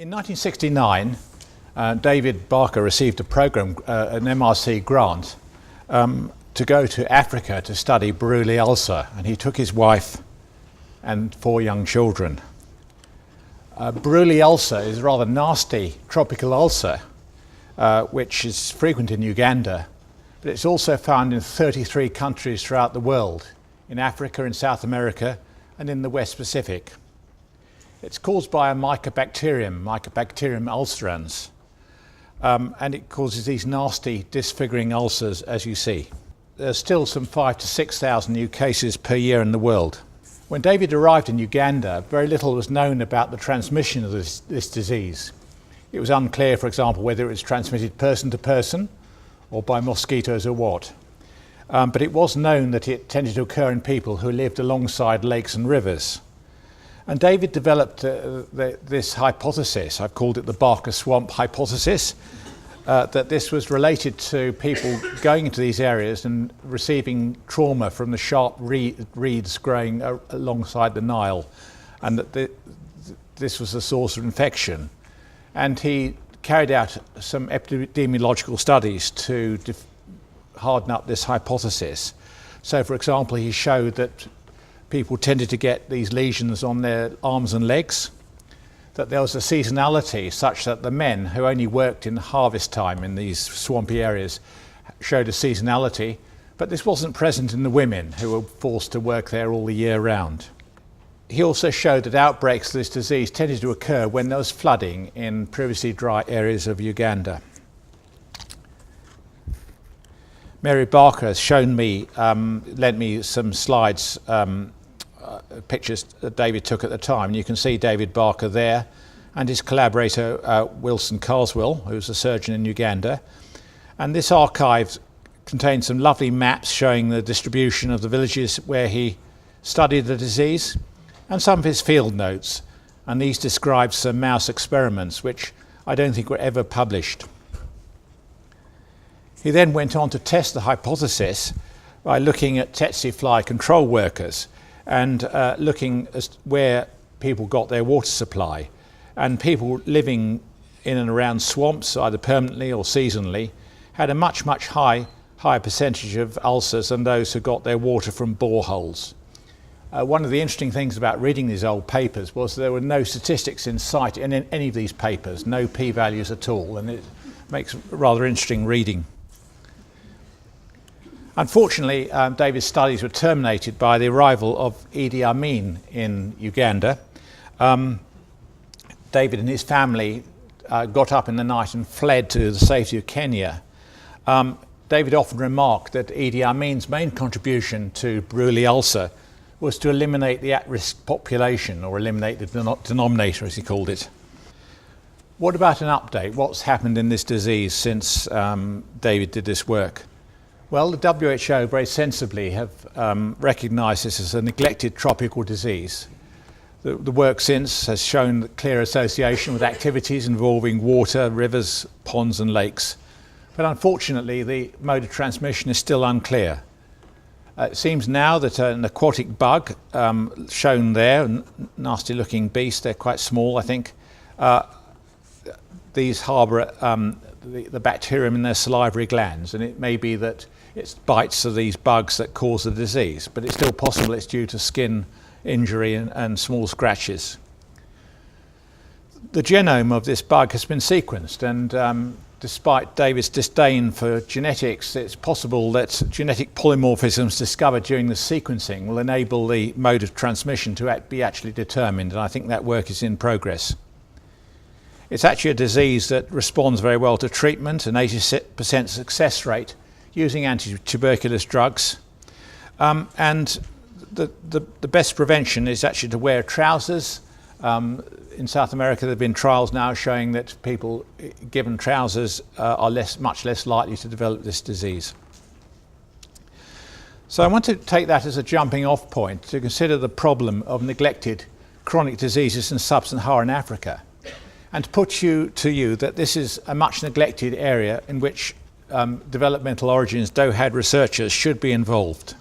In 1969, David Barker received a program, an MRC grant, to go to Africa to study Buruli ulcer, and he took his wife and 4 young children. Buruli ulcer is a rather nasty tropical ulcer, which is frequent in Uganda, but it's also found in 33 countries throughout the world, in Africa, in South America, and in the West Pacific. It's caused by a Mycobacterium ulcerans, and it causes these nasty disfiguring ulcers, as you see. There's still some 5,000 to 6,000 new cases per year in the world. When David arrived in Uganda, very little was known about the transmission of this disease. It was unclear, for example, whether it was transmitted person to person or by mosquitoes or what. But it was known that it tended to occur in people who lived alongside lakes and rivers. And David developed this hypothesis, I've called it the Barker Swamp hypothesis, that this was related to people going into these areas and receiving trauma from the sharp reeds growing alongside the Nile, and that this was the source of infection. And he carried out some epidemiological studies to harden up this hypothesis. So, for example, he showed that people tended to get these lesions on their arms and legs, that there was a seasonality such that the men who only worked in harvest time in these swampy areas showed a seasonality, but this wasn't present in the women who were forced to work there all the year round. He also showed that outbreaks of this disease tended to occur when there was flooding in previously dry areas of Uganda. Mary Barker has shown me, lent me some slides, pictures that David took at the time. And you can see David Barker there and his collaborator Wilson Carswell, who's a surgeon in Uganda. And this archive contains some lovely maps showing the distribution of the villages where he studied the disease, and some of his field notes. And these describe some mouse experiments which I don't think were ever published. He then went on to test the hypothesis by looking at tsetse fly control workers and looking at where people got their water supply. And people living in and around swamps, either permanently or seasonally, had a much higher percentage of ulcers than those who got their water from boreholes. One of the interesting things about reading these old papers was there were no statistics in sight in any of these papers, no p-values at all, and it makes rather interesting reading. Unfortunately, David's studies were terminated by the arrival of Idi Amin in Uganda. David and his family got up in the night and fled to the safety of Kenya. David often remarked that Idi Amin's main contribution to Buruli ulcer was to eliminate the at-risk population, or eliminate the denominator, as he called it. What about an update? What's happened in this disease since David did this work? Well, the WHO very sensibly have recognised this as a neglected tropical disease. The work since has shown clear association with activities involving water, rivers, ponds and lakes. But unfortunately, the mode of transmission is still unclear. It seems now that an aquatic bug, shown there, a nasty looking beast, they're quite small I think, these harbour the bacterium in their salivary glands, and it may be that it's bites of these bugs that cause the disease, but it's still possible it's due to skin injury and small scratches. The genome of this bug has been sequenced, and despite David's disdain for genetics, it's possible that genetic polymorphisms discovered during the sequencing will enable the mode of transmission to be actually determined, and I think that work is in progress. It's actually a disease that responds very well to treatment, an 80% success rate using anti-tuberculous drugs. And the best prevention is actually to wear trousers. In South America, there have been trials now showing that people given trousers are much less likely to develop this disease. So I want to take that as a jumping off point to consider the problem of neglected chronic diseases in sub-Saharan Africa, and to put to you that this is a much neglected area in which developmental origins DOHAD researchers should be involved.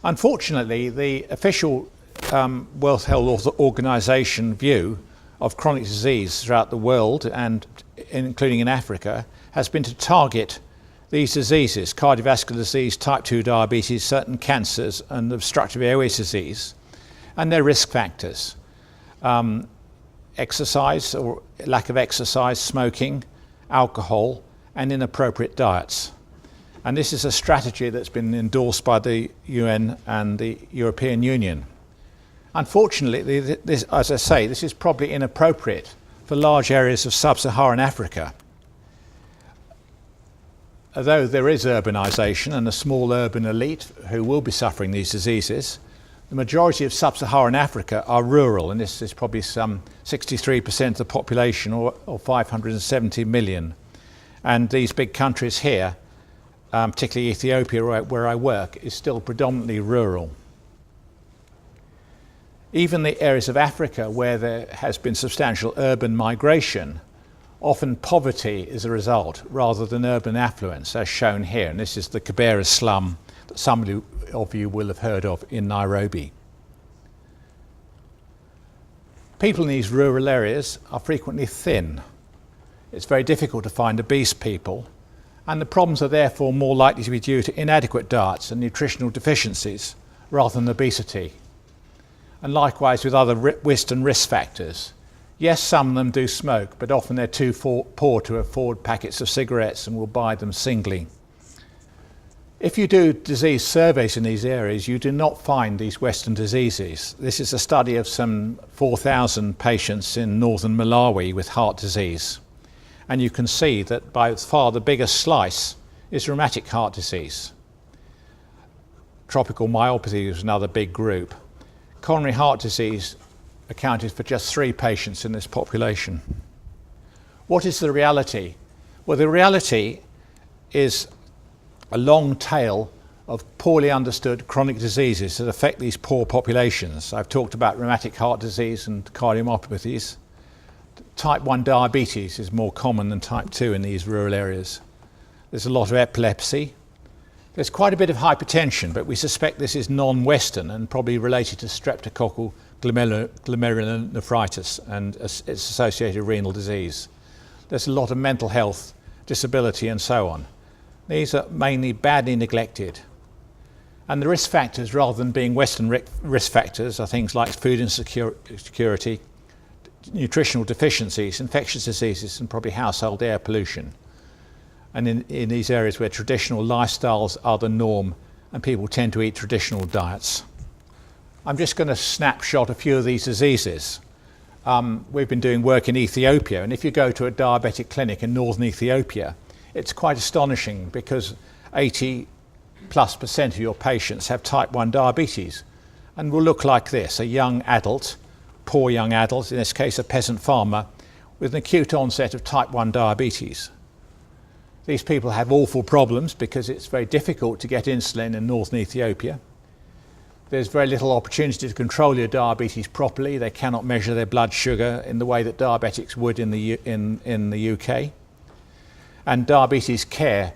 Unfortunately, the official World Health Organization view of chronic disease throughout the world, and including in Africa, has been to target these diseases: cardiovascular disease, type 2 diabetes, certain cancers, and obstructive airways disease, and their risk factors. Exercise or lack of exercise, smoking, alcohol, and inappropriate diets. And this is a strategy that's been endorsed by the UN and the European Union. Unfortunately, this, as I say, this is probably inappropriate for large areas of sub-Saharan Africa. Although there is urbanisation and a small urban elite who will be suffering these diseases, the majority of sub-Saharan Africa are rural, and this is probably some 63% of the population, or 570 million. And these big countries here, particularly Ethiopia, where I work, is still predominantly rural. Even the areas of Africa where there has been substantial urban migration, often poverty is a result rather than urban affluence, as shown here. And this is the Kibera slum that some of you will have heard of in Nairobi. People in these rural areas are frequently thin. It's very difficult to find obese people, and the problems are therefore more likely to be due to inadequate diets and nutritional deficiencies rather than obesity. And likewise with other Western risk factors. Yes, some of them do smoke, but often they're too poor to afford packets of cigarettes and will buy them singly. If you do disease surveys in these areas, you do not find these Western diseases. This is a study of some 4,000 patients in northern Malawi with heart disease. And you can see that by far the biggest slice is rheumatic heart disease. Tropical myopathy is another big group. Coronary heart disease accounted for just 3 patients in this population. What is the reality? Well, the reality is a long tail of poorly understood chronic diseases that affect these poor populations. I've talked about rheumatic heart disease and cardiomyopathies. Type 1 diabetes is more common than type 2 in these rural areas. There's a lot of epilepsy. There's quite a bit of hypertension, but we suspect this is non-Western and probably related to streptococcal glomerulonephritis and its associated renal disease. There's a lot of mental health, disability, and so on. These are mainly badly neglected. And the risk factors, rather than being Western risk factors, are things like food insecurity, nutritional deficiencies, infectious diseases, and probably household air pollution. And in these areas where traditional lifestyles are the norm and people tend to eat traditional diets. I'm just going to snapshot a few of these diseases. We've been doing work in Ethiopia, and if you go to a diabetic clinic in northern Ethiopia, it's quite astonishing because 80+% of your patients have type 1 diabetes and will look like this: a young adult, poor young adult, in this case a peasant farmer, with an acute onset of type 1 diabetes. These people have awful problems because it's very difficult to get insulin in northern Ethiopia. There's very little opportunity to control your diabetes properly. They cannot measure their blood sugar in the way that diabetics would in the UK. And diabetes care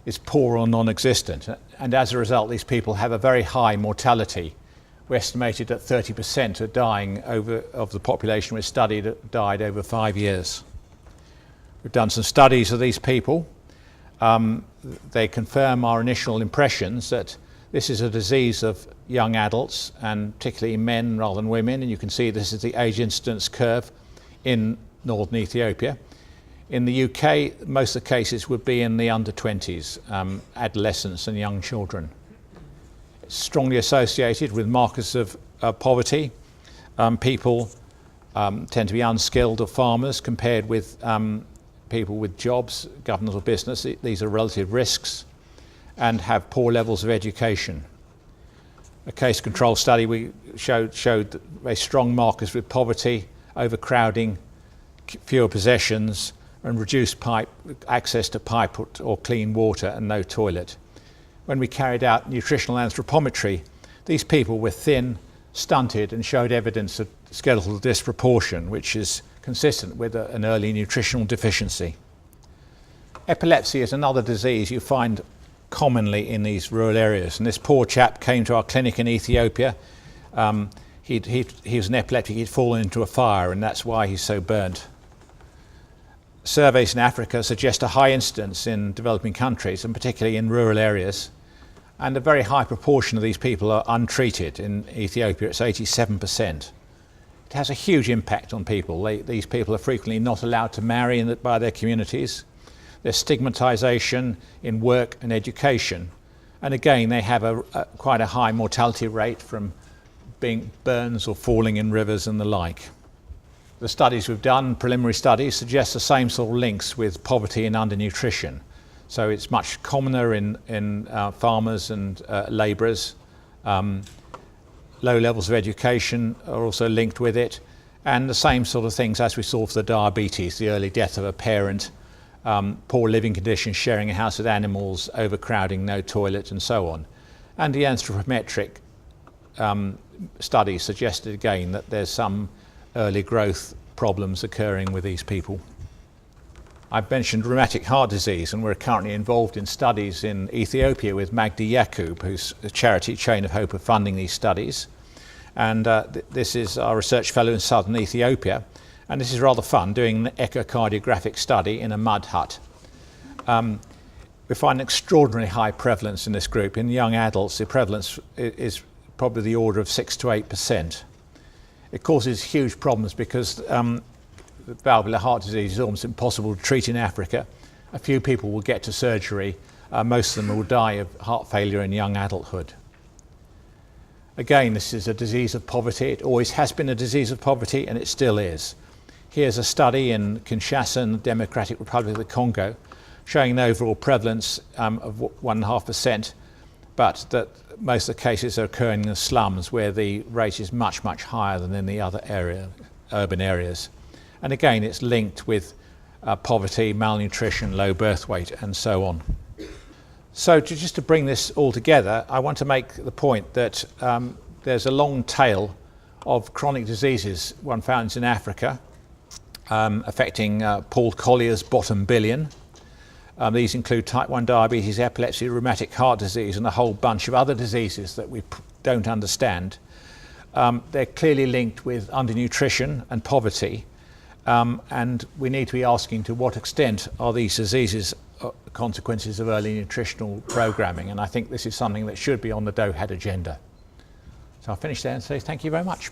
is poor or non-existent. And as a result, these people have a very high mortality. We estimated that 30% are dying of the population we studied died over 5 years. We've done some studies of these people. They confirm our initial impressions that this is a disease of young adults, and particularly men rather than women. And you can see this is the age incidence curve in northern Ethiopia. In the UK, most of the cases would be in the under 20s, adolescents and young children. It's strongly associated with markers of poverty. People tend to be unskilled or farmers compared with people with jobs, government or business. These are relative risks, and have poor levels of education. A case control study we showed very strong markers with poverty, overcrowding, fewer possessions, and reduced access to pipe or clean water, and no toilet. When we carried out nutritional anthropometry, these people were thin, stunted, and showed evidence of skeletal disproportion, which is consistent with an early nutritional deficiency. Epilepsy is another disease you find commonly in these rural areas, and this poor chap came to our clinic in Ethiopia. he was an epileptic, he'd fallen into a fire, and that's why he's so burnt. Surveys in Africa suggest a high incidence in developing countries, and particularly in rural areas, and a very high proportion of these people are untreated. In Ethiopia, it's 87%. It has a huge impact on people. These people are frequently not allowed to marry by their communities. There's stigmatization in work and education. And again, they have quite a high mortality rate from being burns or falling in rivers and the like. The studies we've done, preliminary studies, suggest the same sort of links with poverty and undernutrition. So it's much commoner in farmers and labourers. Low levels of education are also linked with it, and the same sort of things as we saw for the diabetes, the early death of a parent, poor living conditions, sharing a house with animals, overcrowding, no toilet, and so on. And the anthropometric studies suggested again that there's some early growth problems occurring with these people. I've mentioned rheumatic heart disease, and we're currently involved in studies in Ethiopia with Magdi Yakub, whose charity Chain of Hope are funding these studies. And this is our research fellow in southern Ethiopia. And this is rather fun, doing an echocardiographic study in a mud hut. We find an extraordinarily high prevalence in this group. In young adults, the prevalence is probably the order of 6 to 8%. It causes huge problems because valvular heart disease is almost impossible to treat in Africa. A few people will get to surgery. Most of them will die of heart failure in young adulthood. Again, this is a disease of poverty. It always has been a disease of poverty, and it still is. Here's a study in Kinshasa in the Democratic Republic of the Congo showing an overall prevalence of 1.5%, but that most of the cases are occurring in the slums where the rate is much, much higher than in the other urban areas. And again, it's linked with poverty, malnutrition, low birth weight, and so on. So just to bring this all together, I want to make the point that there's a long tail of chronic diseases one finds in Africa, affecting Paul Collier's bottom billion. These include type 1 diabetes, epilepsy, rheumatic heart disease, and a whole bunch of other diseases that we don't understand. They're clearly linked with undernutrition and poverty. And we need to be asking to what extent are these diseases consequences of early nutritional programming, and I think this is something that should be on the DOHAD agenda. So I'll finish there and say thank you very much.